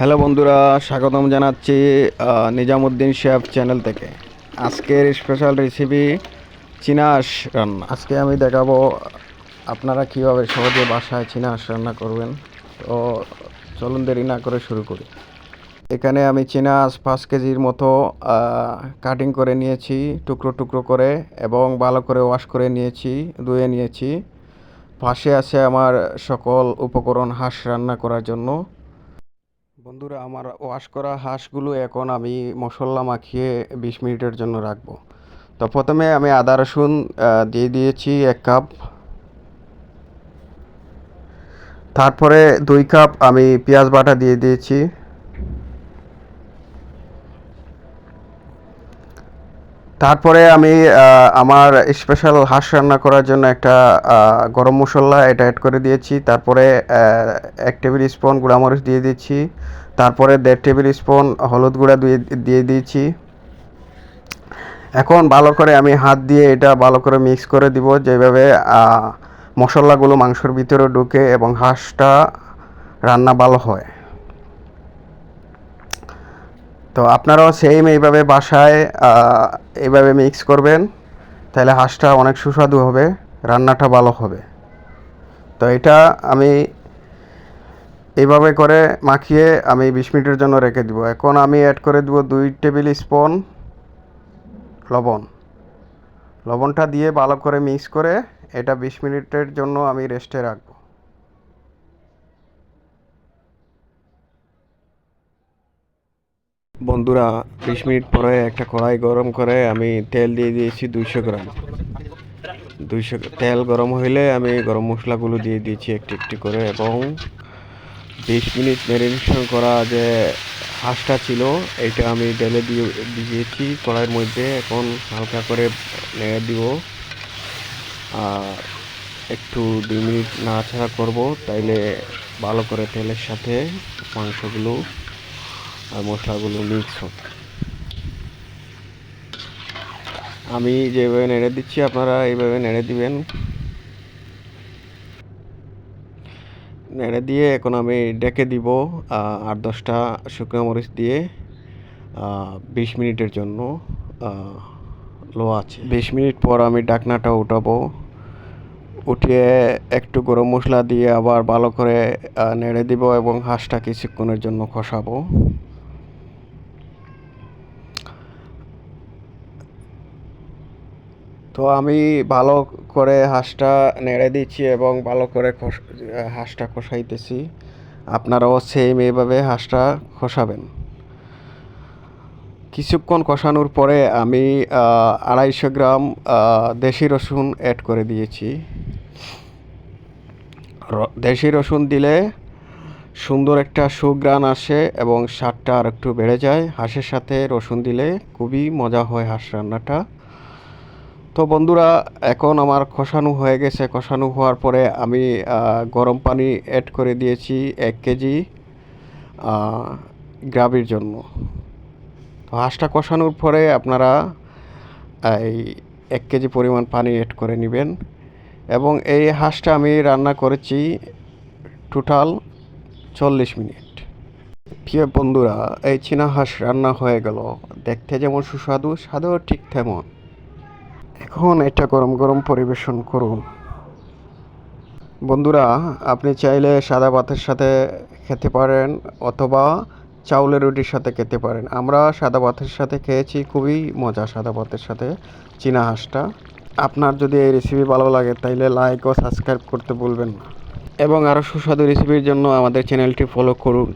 Hello বন্ধুরা, স্বাগতম জানাচ্ছি নিজামুদ্দিন শেফ চ্যানেল থেকে। আজকের স্পেশাল রেসিপি চীনা হাঁস রান্না। আজকে আমি দেখাবো আপনারা কীভাবে সহজে বাসায় চীনা হাঁস রান্না করবেন। তো চলুন দেরি না করে শুরু করি। এখানে আমি চীনা হাঁস 5 কেজির মতো কাটিং করে নিয়েছি টুকরো টুকরো করে, এবং ভালো করে ওয়াশ করে নিয়েছি, ধুয়ে নিয়েছি। পাশে আছে আমার সকল উপকরণ হাঁস রান্না করার জন্য। বন্ধুরা, আমার ওয়াশ করা হাঁসগুলো এখন আমি মশলা মাখিয়ে 20 মিনিটের জন্য রাখবো। তো প্রথমে আমি আদা রসুন দিয়ে দিয়েছি 1 কাপ। তারপরে 2 কাপ আমি পেঁয়াজ বাটা দিয়ে দিয়েছি। তারপরে আমি আমার স্পেশাল হাঁস রান্না করার জন্য একটা গরম মশলা এটা অ্যাড করে দিয়েছি। তারপরে 1 টেবিল স্পুন গুঁড়ামরিচ দিয়ে দিচ্ছি। তারপরে 1.5 টেবিল স্পুন হলুদ গুঁড়া দিয়ে দিয়েছি। এখন ভালো করে আমি হাত দিয়ে এটা ভালো করে মিক্স করে দিব, যেভাবে মশলাগুলো মাংসের ভিতরে ঢুকে এবং হাঁসটা রান্না ভালো হয়। তো আপনারাও সেম এইভাবে বাসায় এইভাবে মিক্স করবেন, তাহলে হাঁসটা অনেক সুস্বাদু হবে, রান্নাটা ভালো হবে। তো এটা আমি এইভাবে করে মাখিয়ে আমি 20 মিনিটের জন্য রেখে দিব। এখন আমি অ্যাড করে দেব 2 টেবিল স্পুন লবণটা দিয়ে ভালো করে মিক্স করে এটা 20 মিনিটের জন্য আমি রেস্টে রাখবো। বন্ধুরা, 20 মিনিট পরে একটা কড়াই গরম করে আমি তেল দিয়ে দিয়েছি 200 গ্রাম। 200 তেল গরম হইলে আমি গরম মশলাগুলো দিয়ে দিয়েছি একটু একটু করে, এবং 20 মিনিট ম্যারিনেশন করা যে হাঁসটা ছিল এটা আমি ঢেলে দিয়েছি কড়াইয়ের মধ্যে। এখন হালকা করে নেড়ে দিব, আর একটু 2 মিনিট নাড়াচাড়া করব, তাইলে ভালো করে তেলের সাথে মাংসগুলো আর মশলাগুলো মিক্স হবে। আমি যেভাবে নেড়ে দিচ্ছি আপনারা এইভাবে নেড়ে দিবেন। নেড়ে দিয়ে এখন আমি ডেকে দিব 8-10টা শুকনো মরিচ দিয়ে 20 মিনিটের জন্য লো আছে। 20 মিনিট পর আমি ঢাকনাটা উঠাবো, উঠিয়ে একটু গরম মশলা দিয়ে আবার ভালো করে নেড়ে দিব এবং হাঁসটা কিছুক্ষণের জন্য কষাবো। তো আমি ভালো করে হাঁসটা নেড়ে দিচ্ছি এবং ভালো করে হাঁসটা কষাইতেছি। আপনারাও সেম এইভাবে হাঁসটা কষাবেন। কিছুক্ষণ কষানোর পরে আমি 250 গ্রাম দেশি রসুন অ্যাড করে দিয়েছি। দেশি রসুন দিলে সুন্দর একটা সুঘ্রাণ আসে এবং স্বাদটা আর একটু বেড়ে যায়। হাঁসের সাথে রসুন দিলে খুবই মজা হয় হাঁস রান্নাটা। তো বন্ধুরা, এখন আমার কষানো হয়ে গেছে। কষানো হওয়ার পরে আমি গরম পানি অ্যাড করে দিয়েছি 1 কেজি গ্রেভির জন্য। তো হাঁসটা কষানোর পরে আপনারা এই 1 কেজি পরিমাণ পানি অ্যাড করে নেবেন, এবং এই হাঁসটা আমি রান্না করেছি টোটাল 40 মিনিট। প্রিয় বন্ধুরা, এই চীনা হাঁস রান্না হয়ে গেল। দেখতে যেমন সুস্বাদু, স্বাদও ঠিক তেমন। এখন এটা গরম গরম পরিবেশন করুন। বন্ধুরা, আপনি চাইলে সাদা ভাতের সাথে খেতে পারেন অথবা চাউলের রুটির সাথে খেতে পারেন। আমরা সাদা ভাতের সাথে খেয়েছি, খুবই মজা সাদা ভাতের সাথে চীনা হাঁসটা। আপনার যদি এই রেসিপি ভালো লাগে তাইলে লাইক ও সাবস্ক্রাইব করতে ভুলবেন না, এবং আরও সুস্বাদু রেসিপির জন্য আমাদের চ্যানেলটি ফলো করুন।